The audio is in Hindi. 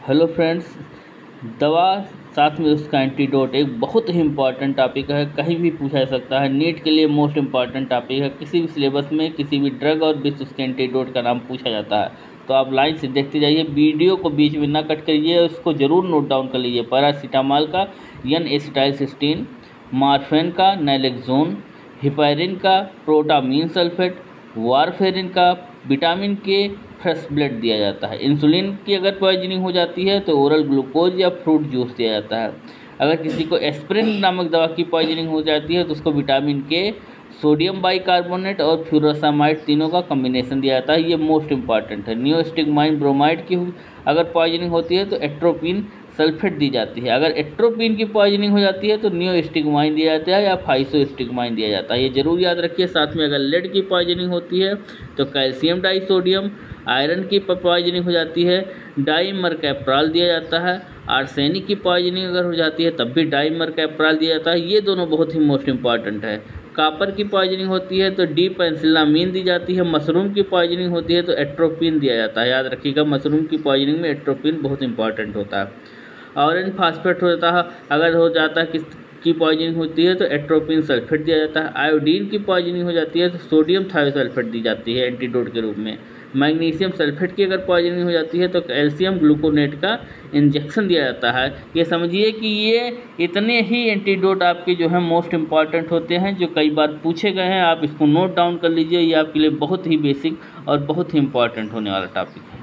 हेलो फ्रेंड्स, दवा साथ में उसका एंटीडोट एक बहुत ही इम्पॉर्टेंट टॉपिक है। कहीं भी पूछा जा सकता है। नीट के लिए मोस्ट इम्पॉर्टेंट टॉपिक है। किसी भी सिलेबस में किसी भी ड्रग और विथ उसके एंटीडोट का नाम पूछा जाता है, तो आप लाइन से देखते जाइए, वीडियो को बीच में ना कट करिए, उसको ज़रूर नोट डाउन कर लीजिए। पैरासीटामॉल का N-एसिटाइलसिस्टीन, मार्फेन का नैलेक्सोन, हिपैरिन का प्रोटामीन सल्फेट, वारफेरिन का विटामिन के फ्रेश ब्लड दिया जाता है। इंसुलिन की अगर पॉइजनिंग हो जाती है तो ओरल ग्लूकोज या फ्रूट जूस दिया जाता है। अगर किसी को एस्पिरिन नामक दवा की पॉइजनिंग हो जाती है तो उसको विटामिन के, सोडियम बाइकार्बोनेट और फ्यूरासामाइड तीनों का कॉम्बिनेशन दिया जाता है। ये मोस्ट इंपॉर्टेंट है। नियोस्टिग्माइन ब्रोमाइड की अगर पॉइजनिंग होती है तो एट्रोपिन सल्फेट दी जाती है। अगर एट्रोपिन की पॉइजनिंग हो जाती है तो नियोस्टिग्माइन दिया जाता है या फाइसोस्टिग्माइन दिया जाता है। ये जरूर याद रखिए। साथ में अगर लेड की पॉइजनिंग होती है तो कैल्शियम डाइसोडियम, आयरन की पॉइजनिंग हो जाती है डाइमरकैप्राल दिया जाता है। आर्सेनिक की पॉइजनिंग अगर हो जाती है तब भी डाइमरकैप्राल दिया जाता है। ये दोनों बहुत ही मोस्ट इंपॉर्टेंट है। कापर की पॉइजनिंग होती है तो डी पेंसिलामीन दी जाती है। मशरूम की पॉइजनिंग होती है तो एट्रोपिन दिया जाता है। याद रखिएगा, मशरूम की पॉइजनिंग में एट्रोपिन बहुत इंपॉर्टेंट होता है। ऑरेंज फास्फेट होता है, अगर हो जाता है किस की पॉइजनिंग होती है तो एट्रोपिन सल्फेट दिया जाता है। आयोडीन की पॉइजनिंग हो जाती है तो सोडियम थायोसल्फेट दी जाती है एंटीडोट के रूप में। मैग्नीशियम सल्फेट की अगर पॉइजनिंग हो जाती है तो कैल्शियम ग्लूकोनेट का इंजेक्शन दिया जाता है। ये समझिए कि ये इतने ही एंटीडोट आपके जो है मोस्ट इंपॉर्टेंट होते हैं, जो कई बार पूछे गए हैं। आप इसको नोट डाउन कर लीजिए। ये आपके लिए बहुत ही बेसिक और बहुत ही इंपॉर्टेंट होने वाला टॉपिक है।